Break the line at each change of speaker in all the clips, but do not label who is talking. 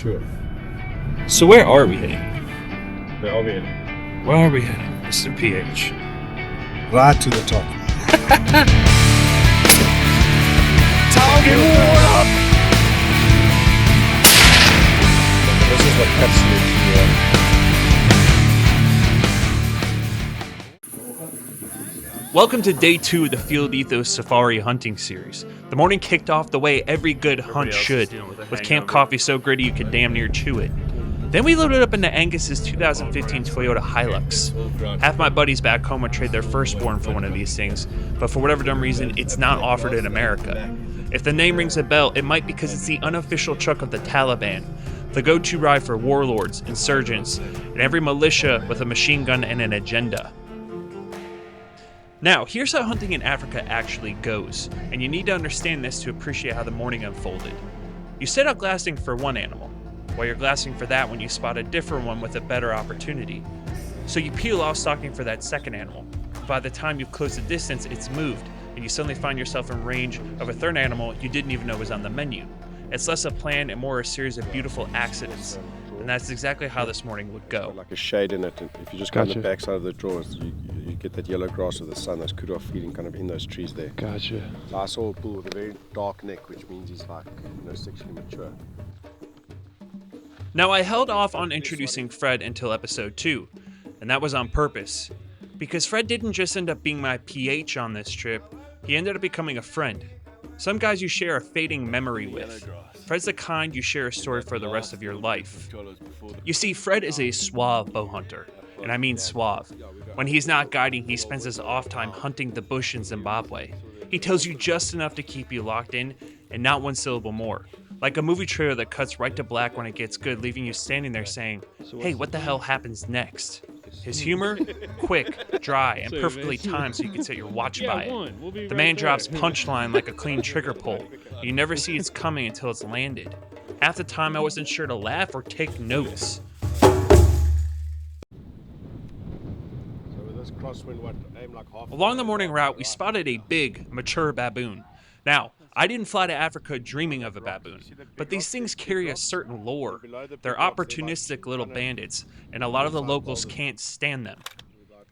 Sure.
So where are we heading?
Where are we heading?
Where are we heading, Mr. PH?
Right to the top.
Target warm!
This is what absolutely
Welcome to day 2 of the Field Ethos Safari hunting series. The morning kicked off the way every good hunt should, with camp coffee so gritty you could damn near chew it. Then we loaded up into Angus's 2015 Toyota Hilux. Half my buddies back home would trade their firstborn for one of these things, but for whatever dumb reason, it's not offered in America. If the name rings a bell, it might because it's the unofficial truck of the Taliban, the go-to ride for warlords, insurgents, and every militia with a machine gun and an agenda. Now, here's how hunting in Africa actually goes, and you need to understand this to appreciate how the morning unfolded. You set out glassing for one animal, while you're glassing for that one you spot a different one with a better opportunity. So you peel off stalking for that second animal. By the time you've closed the distance, it's moved, and you suddenly find yourself in range of a third animal you didn't even know was on the menu. It's less a plan and more a series of beautiful accidents, and that's exactly how this morning would go.
Like a shade in it, and if you just go on the back side of the drawers, you get that yellow grass of the sun that's kudu feeding kind of in those trees there.
Gotcha.
So I saw a bull with a very dark neck, which means he's like, sexually mature.
Now, I held off on introducing Fred until episode 2, and that was on purpose, because Fred didn't just end up being my PH on this trip, he ended up becoming a friend. Some guys you share a fading memory with. Fred's the kind you share a story for the rest of your life. You see, Fred is a suave bow hunter, and I mean suave. When he's not guiding, he spends his off time hunting the bush in Zimbabwe. He tells you just enough to keep you locked in, and not one syllable more. Like a movie trailer that cuts right to black when it gets good, leaving you standing there saying, hey, what the hell happens next? His humor? Quick, dry, and perfectly timed so you can set your watch by it. The man drops punchline like a clean trigger pull. You never see it's coming until it's landed. Half the time I wasn't sure to laugh or take notes. Along the morning route, we spotted a big, mature baboon. Now, I didn't fly to Africa dreaming of a baboon, but these things carry a certain lore. They're opportunistic little bandits, and a lot of the locals can't stand them.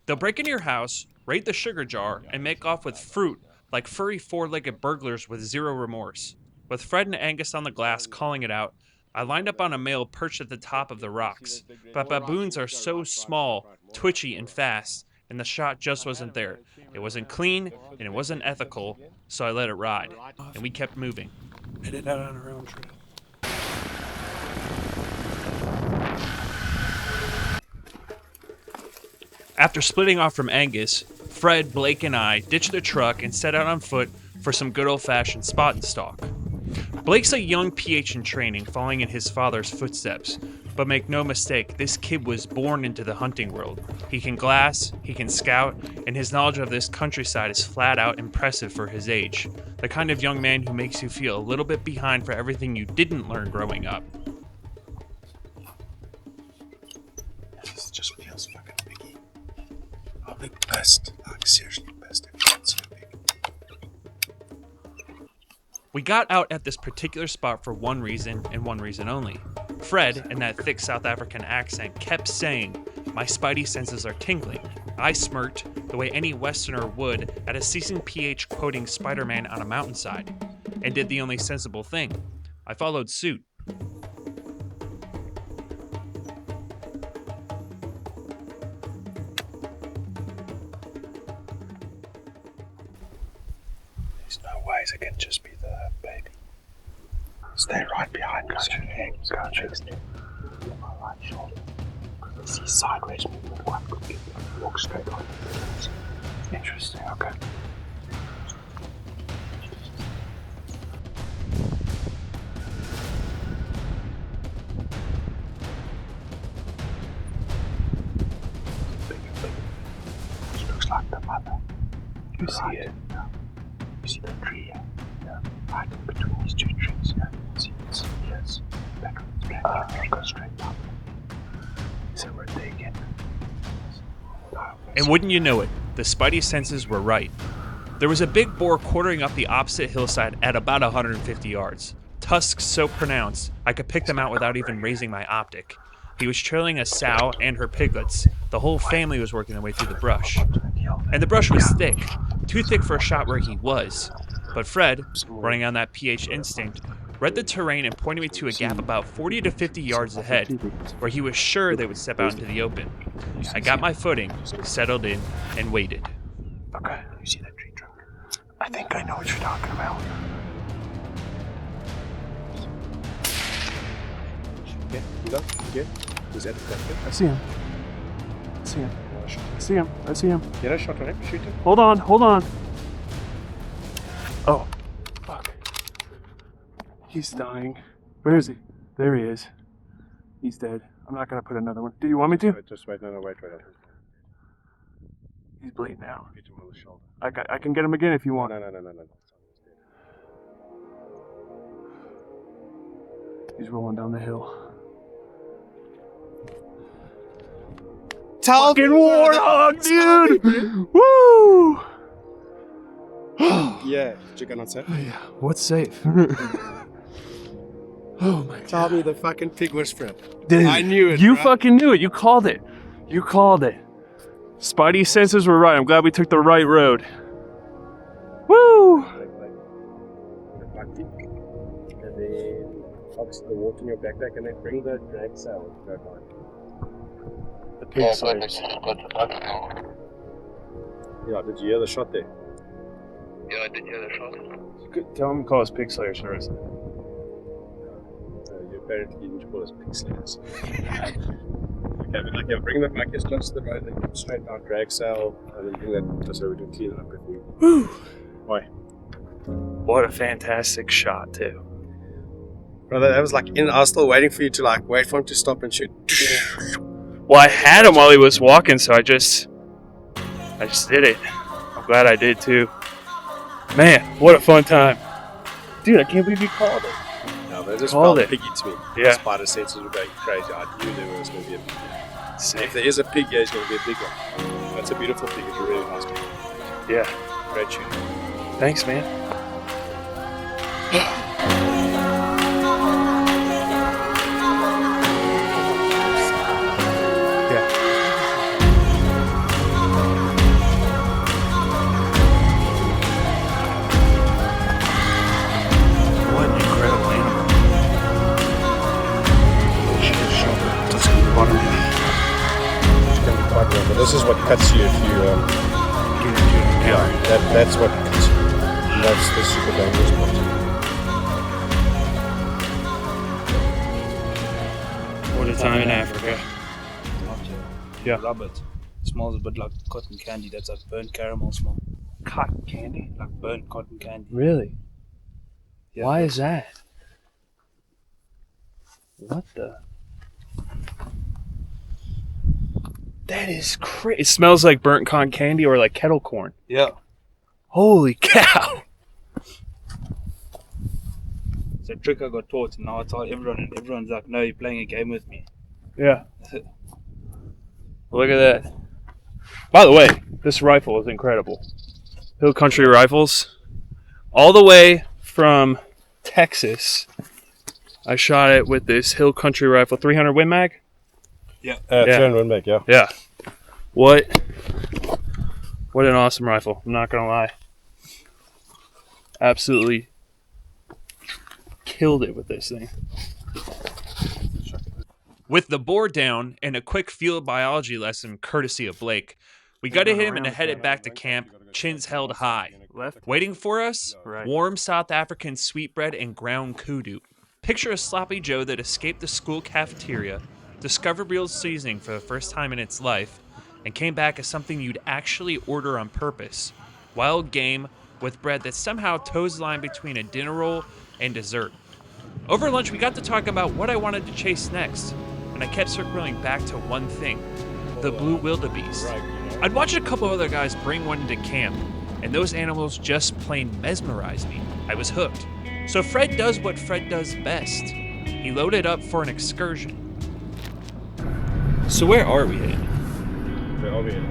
They'll break into your house, raid the sugar jar, and make off with fruit like furry four-legged burglars with zero remorse. With Fred and Angus on the glass calling it out, I lined up on a male perched at the top of the rocks, but baboons are so small, twitchy, and fast, and the shot just wasn't there. It wasn't clean, and it wasn't ethical, so I let it ride, and we kept moving. Headed out on our own trail. After splitting off from Angus, Fred, Blake, and I ditched the truck and set out on foot for some good old-fashioned spot and stalk. Blake's a young PH in training, following in his father's footsteps. But make no mistake, this kid was born into the hunting world. He can glass, he can scout, and his knowledge of this countryside is flat out impressive for his age. The kind of young man who makes you feel a little bit behind for everything you didn't learn growing up.
This just feels fucking biggie. I'll be pissed. Like, seriously pissed if it's so big.
We got out at this particular spot for one reason and one reason only. Fred, in that thick South African accent, kept saying, my spidey senses are tingling. I smirked, the way any Westerner would, at a seasoned PH quoting Spider-Man on a mountainside, and did the only sensible thing. I followed suit.
There's no ways it can just be the baby. Stay right behind us. Gotcha. My right shoulder. Because I see sideways movement quite quickly. Walk straight on. Interesting, okay. It looks like the mother. You see it? Yeah. You see the tree? Yeah. Right in between these two trees. Yeah. See this? Yes. That one's black. Go straight down. So we're taking.
And wouldn't you know it, the spidey senses were right. There was a big boar quartering up the opposite hillside at about 150 yards. tusks so pronounced I could pick them out without even raising my optic. He was trailing a sow and her piglets. The whole family was working their way through the brush. And the brush was thick, too thick for a shot where he was. But Fred, running on that PH instinct, read the terrain and pointed me to a gap about 40 to 50 yards ahead, where he was sure they would step out into the open. I got my footing, settled in, and waited.
Okay, you see that tree trunk? I think I know what you're talking about.
Okay, you know? Okay. Is that
I see him. I see him. I see him. I see him.
Get a shot on him. Shoot him.
Hold on. Hold on. Oh, fuck. He's dying. Where is he? There he is. He's dead. I'm not gonna put another one. Do you want me to?
Just wait. No, wait.
He's bleeding out.
Hit him on the shoulder.
I can get him again if you want.
No.
He's rolling down the hill.
Fucking
Warthog, dude! Woo!
Yeah, did you not safe?
Yeah, what's safe? Oh my god.
Tell me the fucking pig was Fred.
Dude,
I knew it.
You
right?
fucking knew it. You called it. You called it. Spidey senses were right. I'm glad we took the right road. Woo!
And then obviously the water in your backpack, and then bring the drag sail.
The pig slayers.
Yeah, did you hear the shot there?
Yeah, I did hear the shot.
You could tell him to call us pig slayer service.
You apparently didn't call us pig slayers. Okay, but like, yeah, bring the back as close to the road, then come straight down, drag sail, and then bring that just so we can clean it up with you.
Woo!
Why?
What a fantastic shot, too.
Brother, that was like, I was still waiting for you to like, wait for him to stop and shoot.
Well, I had him while he was walking, so I just did it. I'm glad I did, too. Man, what a fun time. Dude, I can't believe you called it.
No, they just
Called
felt
it.
piggy to me.
Yeah.
Spider senses were going crazy. I knew there was going to be a pig. If there is a pig, yeah, it's going to be a big one. That's a beautiful pig. It's a really nice pig.
Yeah.
Great shooting.
Thanks, man.
But this is what cuts you if you that's what cuts you. And that's the super dangerous part.
What a time in Africa. Yeah.
Rub it. Smells a bit like cotton candy. That's like burnt caramel smell.
Cotton candy?
Like burnt cotton candy.
Really?
Yeah.
Why is that? What the? That is crazy. It smells like burnt cotton candy or like kettle corn.
Yeah.
Holy cow.
It's a trick I got taught, and now I tell everyone, and everyone's like, no, you're playing a game with me.
Yeah. Look at that. By the way, this rifle is incredible. Hill Country Rifles. All the way from Texas. I shot it with this Hill Country Rifle 300 Win Mag.
Yeah.
300 Win Mag, yeah.
Yeah. What an awesome rifle. I'm not going to lie. Absolutely killed it with this thing.
With the boar down and a quick field biology lesson courtesy of Blake, we gutted him and headed back to camp, chins held high. Waiting for us, warm South African sweetbread and ground kudu. Picture a sloppy Joe that escaped the school cafeteria, discovered real seasoning for the first time in its life, and came back as something you'd actually order on purpose. Wild game with bread that somehow toes the line between a dinner roll and dessert. Over lunch, we got to talk about what I wanted to chase next, and I kept circling back to one thing, the blue wildebeest. I'd watched a couple other guys bring one into camp, and those animals just plain mesmerized me. I was hooked. So Fred does what Fred does best. He loaded up for an excursion. So where are we headed?
Where are we at?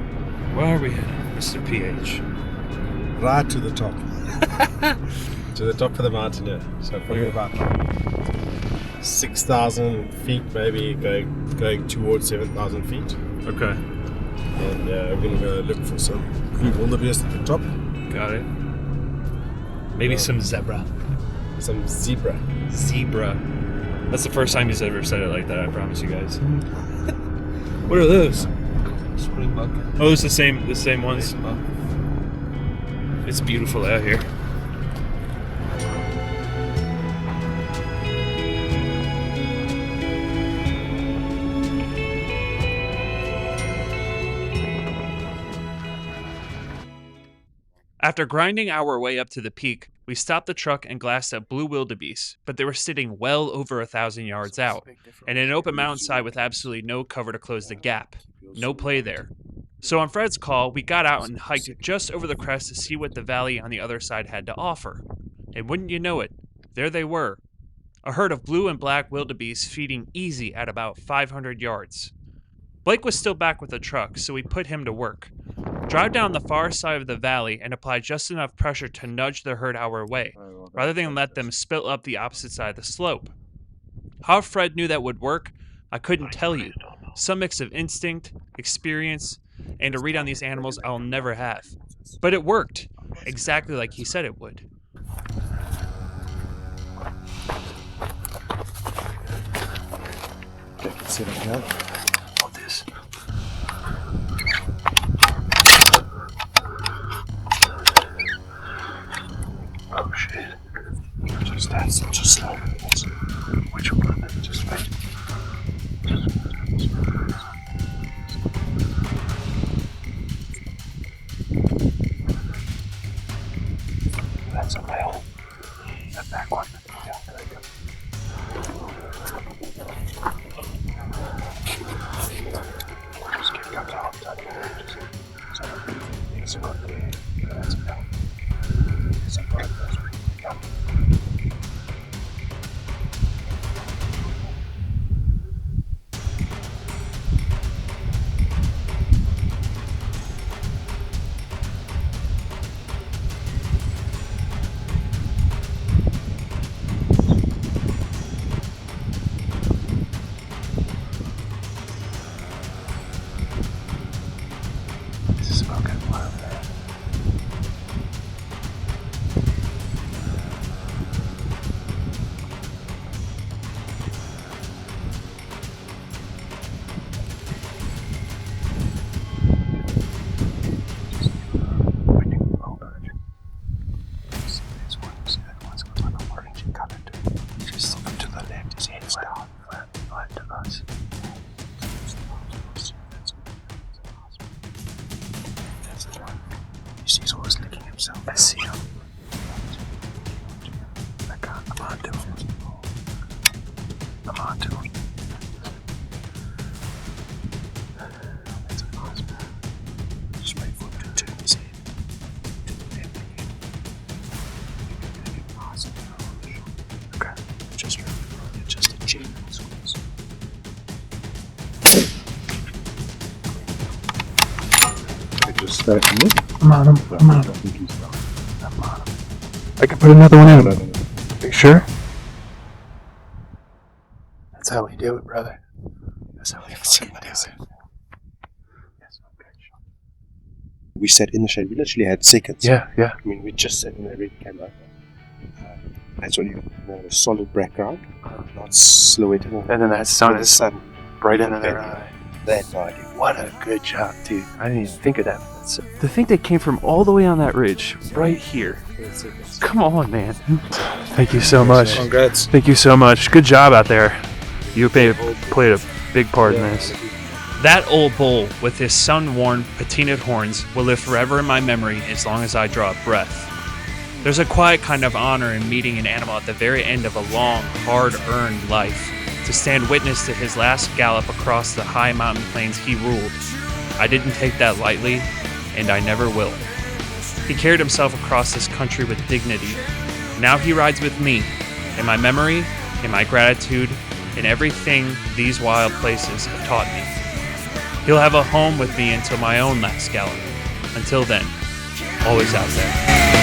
Where are we headed, Mr. PH?
Right to the top. To the top of the mountain here. So probably about 6,000 feet, maybe going towards 7,000 feet.
Okay.
And we're going to go look for some blue wildebeest at the top.
Got it. Maybe some zebra.
Some zebra.
Zebra. That's the first time he's ever said it like that, I promise you guys. What are those?
Springbok.
Oh, it's the same ones. It's beautiful out here. After grinding our way up to the peak, we stopped the truck and glassed at blue wildebeest, but they were sitting well over 1,000 yards out, and in an open mountainside with absolutely no cover to close the gap. No play there. So on Fred's call, we got out and hiked just over the crest to see what the valley on the other side had to offer. And wouldn't you know it, there they were. A herd of blue and black wildebeest feeding easy at about 500 yards. Blake was still back with the truck, so we put him to work. Drive down the far side of the valley and apply just enough pressure to nudge the herd our way, rather than let them spill up the opposite side of the slope. How Fred knew that would work, I couldn't tell you. Some mix of instinct, experience, and a read on these animals I'll never have. But it worked, exactly like he said it would.
Okay, sit down. Hold this. Oh shit. Just that's such a slow. Which one? Just wait. That's a male. That back one. Yeah, there you go. Just keep coming out. It's a good way. That's a male. It's a good way. He's always licking himself. I see him. I'm on to him. I'm on to him. That's a nice man. Just wait for him to turn his head. Okay, just right. Just a chin. Just start to look. I'm on him. I'm on him. I'm on him. I can put another one in. Are you sure? That's how we do it, brother. That's how we do it. Yes, okay. We sat in the shade. We literally had seconds. Yeah. I mean, we just sat in the red camera. That's when you have a solid background, not silhouetted. And then that sun is right into their eye. That body. What a good job, dude. I didn't even think of that.
To think they came from all the way on that ridge, right here. Come on, man. Thank you so much.
Congrats.
Thank you so much. Good job out there. You played a big part in this.
That old bull with his sun-worn patina horns will live forever in my memory as long as I draw a breath. There's a quiet kind of honor in meeting an animal at the very end of a long, hard-earned life, to stand witness to his last gallop across the high mountain plains he ruled. I didn't take that lightly, and I never will. He carried himself across this country with dignity. Now he rides with me, in my memory, in my gratitude, in everything these wild places have taught me. He'll have a home with me until my own last gallop. Until then, always out there.